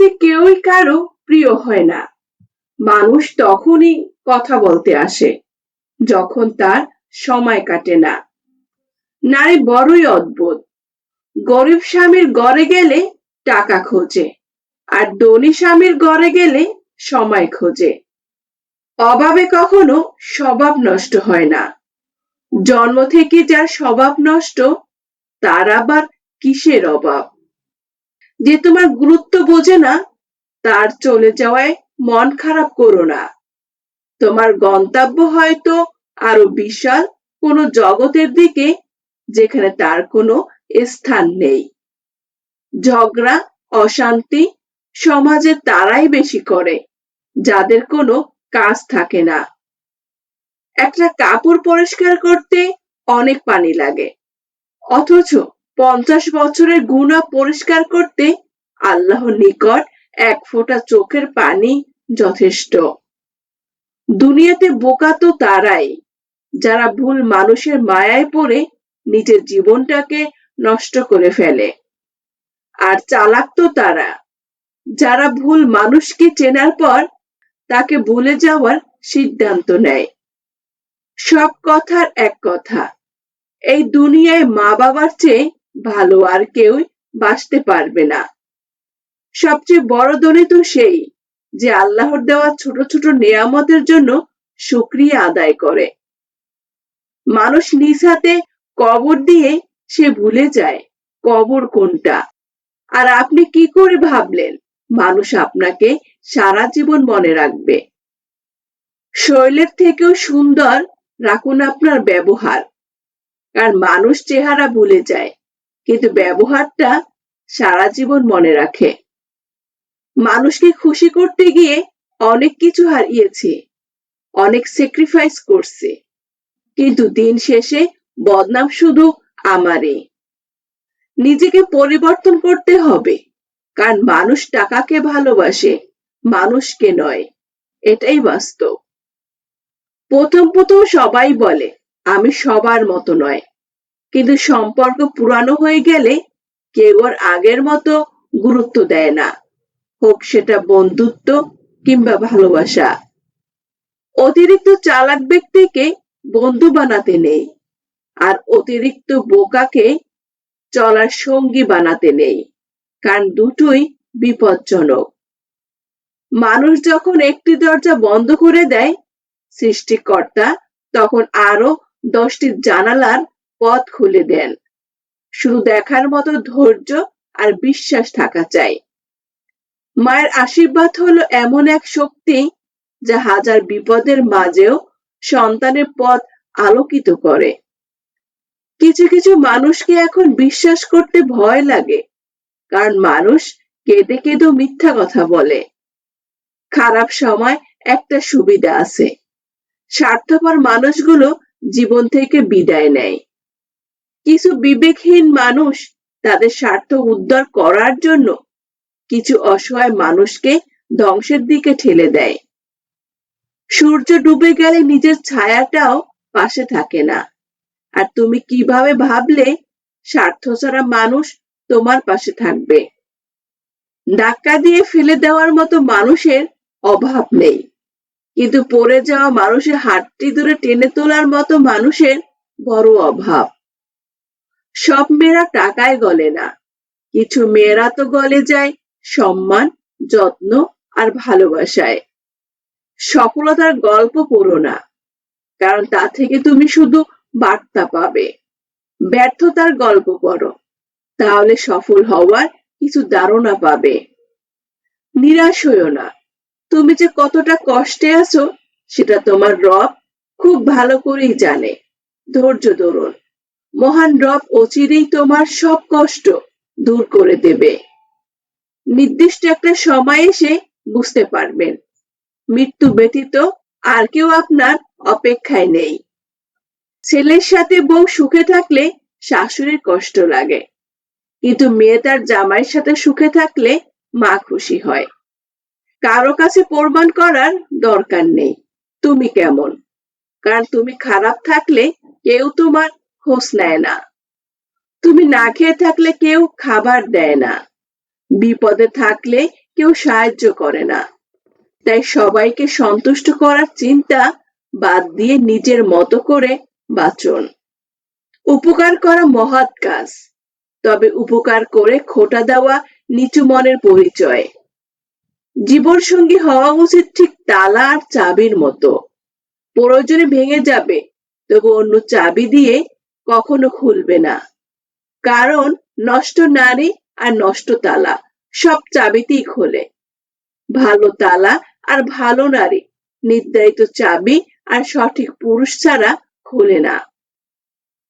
দুনিয়াতে কেউই কারো প্রিয় হয় না। মানুষ তখনই কথা বলতে আসে যখন তার সময় কাটে না। নারী বড়ই অদ্ভুত। গরিব স্বামীর ঘরে গেলে টাকা খোঁজে, আর ধনী স্বামীর ঘরে গেলে সময় খোঁজে। অভাবে কখনো স্বভাব নষ্ট হয় না। জন্ম থেকে যার স্বভাব নষ্ট, তার আবার কিসের অভাব? যে তোমার গুরুত্ব বোঝে না, তার চলে যাওয়ায় মন খারাপ করো না। তোমার গন্তব্য হয়তো আরো বিশাল কোনো জগতের দিকে, যেখানে তার কোনো স্থান নেই। ঝগড়া, অশান্তি সমাজে তারাই বেশি করে যাদের কোনো কাজ থাকে না। একটা কাপড় পরিষ্কার করতে অনেক পানি লাগে, অথচ 50 বছরের গুনাহ পরিষ্কার করতে আল্লাহর নিকট এক ফোঁটা চোখের পানি যথেষ্ট। দুনিয়াতে বোকা তো তারাই যারা ভুল মানুষের মায়ায় পড়ে নিজের জীবনটাকে নষ্ট করে ফেলে, আর চালাক তো তারা যারা ভুল মানুষকে চেনার পর তাকে ভুলে যাওয়ার সিদ্ধান্ত নেয়। সব কথার এক কথা, এই দুনিয়ায় মা বাবার চেয়ে ভালো আর কেউ বাঁচতে পারবে না। সবচেয়ে বড় ধনী তো সেই যে আল্লাহর দেওয়া ছোট ছোট নেয়ামতের জন্য শুকরিয়া আদায় করে। মানুষ নিজ হাতে কবর দিয়ে সে ভুলে যায় কবর কোনটা। আর আপনি কি করে ভাবলেন মানুষ আপনাকে সারা জীবন মনে রাখবে? শরীরের থেকেও সুন্দর রাখুন আপনার ব্যবহার। কারণ মানুষ চেহারা ভুলে যায়, কিন্তু ব্যবহারটা সারা জীবন মনে রাখে। মানুষকে খুশি করতে গিয়ে অনেক কিছু হারিয়েছে, অনেক স্যাক্রিফাইস করছে, কিন্তু দিন শেষে বদনাম শুধু আমারই। নিজেকে পরিবর্তন করতে হবে, কারণ মানুষ টাকাকে ভালোবাসে, মানুষকে নয়। এটাই বাস্তব। প্রথম প্রথম সবাই বলে আমি সবার মতো নয়, কিন্তু সম্পর্ক পুরানো হয়ে গেলে কেউ আর আগের মতো গুরুত্ব দেয় না, হোক সেটা বন্ধুত্ব কিংবা ভালোবাসা। অতিরিক্ত চালাক ব্যক্তিকে বন্ধু বানাতে নেই, আর অতিরিক্ত বোকাকে চলার সঙ্গী বানাতে নেই, কারণ দুটোই বিপজ্জনক। মানুষ যখন একটি দরজা বন্ধ করে দেয়, সৃষ্টিকর্তা তখন আরো 10টি জানালার পথ খুলে দেন। শুধু দেখার মতো ধৈর্য আর বিশ্বাস থাকা চাই। মায়ের আশীর্বাদ হলো এমন এক শক্তি যা হাজার বিপদের মাঝেও সন্তানের পথ আলোকিত করে। কিছু কিছু মানুষকে এখন বিশ্বাস করতে ভয় লাগে, কারণ মানুষ কেঁদে কেঁদেও মিথ্যা কথা বলে। খারাপ সময় একটা সুবিধা আছে, স্বার্থপর মানুষগুলো জীবন থেকে বিদায় নেয়। কিছু বিবেকহীন মানুষ তাদের স্বার্থ উদ্ধার করার জন্য কিছু অসহায় মানুষকে ধ্বংসের দিকে ঠেলে দেয়। সূর্য ডুবে গেলে নিজের ছায়াটাও পাশে থাকে না। আর তুমি কিভাবে ভাবলে স্বার্থ ছাড়া মানুষ তোমার পাশে থাকবে? ধাক্কা দিয়ে ফেলে দেওয়ার মতো মানুষের অভাব নেই, কিন্তু পড়ে যাওয়া মানুষের হাতটি ধরে টেনে তোলার মতো মানুষের বড় অভাব। সব মেয়েরা টাকায় গলে না, কিছু মেয়েরা তো গলে যায় সম্মান, যত্ন আর ভালোবাসায়। সফলতার গল্প পড়ো না, কারণ তা থেকে তুমি শুধু বার্তা পাবে। ব্যর্থতার গল্প পড়ো, তাহলে সফল হওয়ার কিছু ধারণা পাবে। নিরাশ হইও না, তুমি যে কতটা কষ্টে আছো সেটা তোমার রব খুব ভালো করেই জানে। ধৈর্য ধরুন, মহান রব অচিরেই তোমার সব কষ্ট দূর করে দেবে। নির্দিষ্ট একটা সময় এসে বুঝতে পারবেন মৃত্যু ব্যতীত আর কেউ আপনার অপেক্ষায় নেই। ছেলের সাথে বউ সুখে থাকলে শাশুড়ির কষ্ট লাগে, কিন্তু মেয়ে তার জামাইয়ের সাথে সুখে থাকলে মা খুশি হয়। কারো কাছে প্রমাণ করার দরকার নেই তুমি কেমন, কারণ তুমি খারাপ থাকলে কেউ তোমার খোঁজ নেয় না। তুমি না খেয়ে থাকলে কেউ খাবার দেয় না। বিপদে থাকলে কেউ সাহায্য করে না। তাই সবাইকে সন্তুষ্ট করার চিন্তা বাদ দিয়ে নিজের মতো করে বাঁচুন। উপকার করা মহৎ কাজ, তবে উপকার করে খোঁটা দেওয়া নিচু মনের পরিচয়। জীবন সঙ্গী হওয়া উচিত ঠিক তালা আর চাবির মতো, প্রয়োজনে ভেঙে যাবে, তবু অন্য চাবি দিয়ে কখনো খুলবে না। কারণ নষ্ট নারী আর নষ্ট তালা সব চাবিতেই খোলে। ভালো তালা আর ভালো নারী নির্ধারিত চাবি আর সঠিক পুরুষ ছাড়া খোলে না।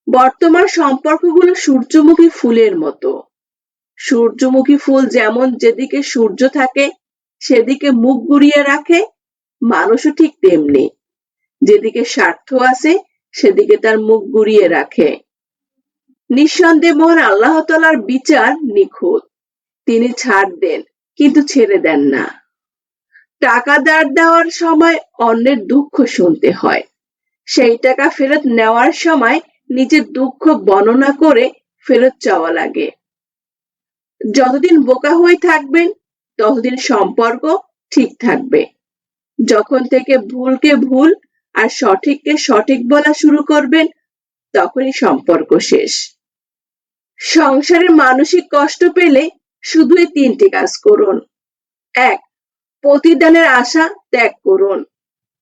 বর্তমান সম্পর্কগুলো সূর্যমুখী ফুলের মতো। সূর্যমুখী ফুল যেমন যেদিকে সূর্য থাকে সেদিকে মুখ ঘুরিয়ে রাখে, মানুষও ঠিক তেমনি, যেদিকে স্বার্থ আছে সেদিকে তার মুখ ঘুরিয়ে রাখে। নিঃসন্দেহে মহান আল্লাহ তাআলার বিচার নিখুঁত। তিনি ছাড় দেন কিন্তু ছেড়ে দেন না। টাকা ধার দেওয়ার সময় অন্যের দুঃখ শুনতে হয়, সেই টাকা ফেরত নেওয়ার সময় নিজের দুঃখ বর্ণনা করে ফেরত চাওয়া লাগে। যতদিন বোকা হয়ে থাকবেন ততদিন সম্পর্ক ঠিক থাকবে। যখন থেকে ভুলকে ভুল আর সঠিককে সঠিক বলা শুরু করবেন তখনই সম্পর্ক শেষ। সংসারে মানসিক কষ্ট পেলে শুধু এই 3টি কাজ করুন। 1. প্রতিদানের আশা ত্যাগ করুন।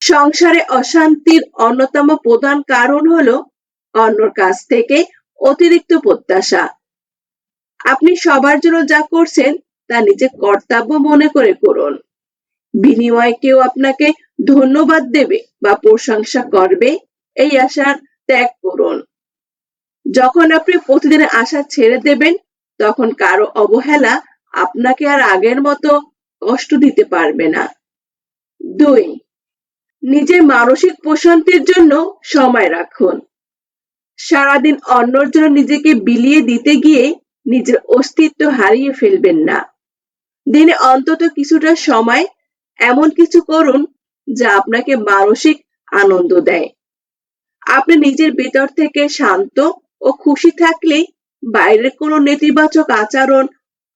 সংসারে অশান্তির অন্যতম প্রধান কারণ হলো অন্যর কাছ থেকে অতিরিক্ত প্রত্যাশা। আপনি সবার জন্য যা করছেন তা নিজের কর্তব্য মনে করে করুন। বিনিময়ে কেউ আপনাকে ধন্যবাদ দেবে বা প্রশংসা করবে এই আশা ত্যাগ করুন। যখন আপনি প্রতিদিনের আশা ছেড়ে দেবেন তখন কারো অবহেলা আপনাকে আর আগের মতো কষ্ট দিতে পারবে না। 2. নিজের মানসিক প্রশান্তির জন্য সময় রাখুন। সারাদিন অন্যর জন্য নিজেকে বিলিয়ে দিতে গিয়ে নিজের অস্তিত্ব হারিয়ে ফেলবেন না। দিনে অন্তত কিছুটা সময় এমন কিছু করুন যা আপনাকে মানসিক আনন্দ দেয়। আপনি নিজের ভেতর থেকে শান্ত ও খুশি থাকলে বাইরের কোনো নেতিবাচক আচরণ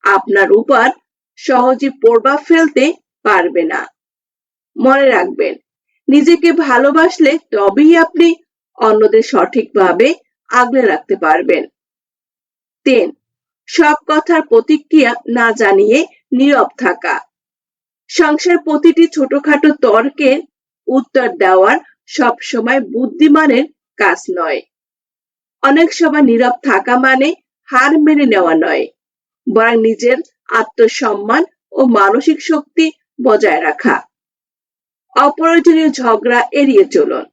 আপনার উপর সহজে প্রভাব ফেলতে পারবে না। মনে রাখবেন, নিজেকে ভালোবাসলে তবেই আপনি অন্যদের সঠিকভাবে আগলে রাখতে পারবেন। 3. সব কথার প্রতিক্রিয়া না জানিয়ে নীরব থাকা। সংসার প্রতিটি ছোটখাটো তর্কের উত্তর দেওয়ার সব সময় বুদ্ধিমানের কাজ নয়। অনেক সময় নীরব থাকা মানে হার মেনে নেওয়া নয়, বরং নিজের আত্মসম্মান ও মানসিক শক্তি বজায় রাখা। অপ্রয়োজনীয় ঝগড়া এড়িয়ে চলুন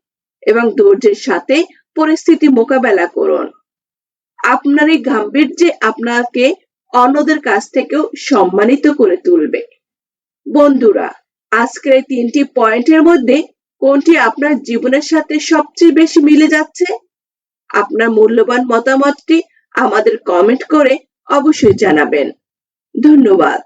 এবং ধৈর্যের সাথে পরিস্থিতি মোকাবেলা করুন। আপনার এই গাম্ভীর্যে আপনাকে অন্যদের কাছ থেকেও সম্মানিত করে তুলবে। বন্ধুরা, আজকের এই 3টি পয়েন্টের মধ্যে কোনটি আপনার জীবনের সাথে সবচেয়ে বেশি মিলে যাচ্ছে? আপনার মূল্যবান মতামতটি আমাদের কমেন্ট করে অবশ্যই জানাবেন। ধন্যবাদ।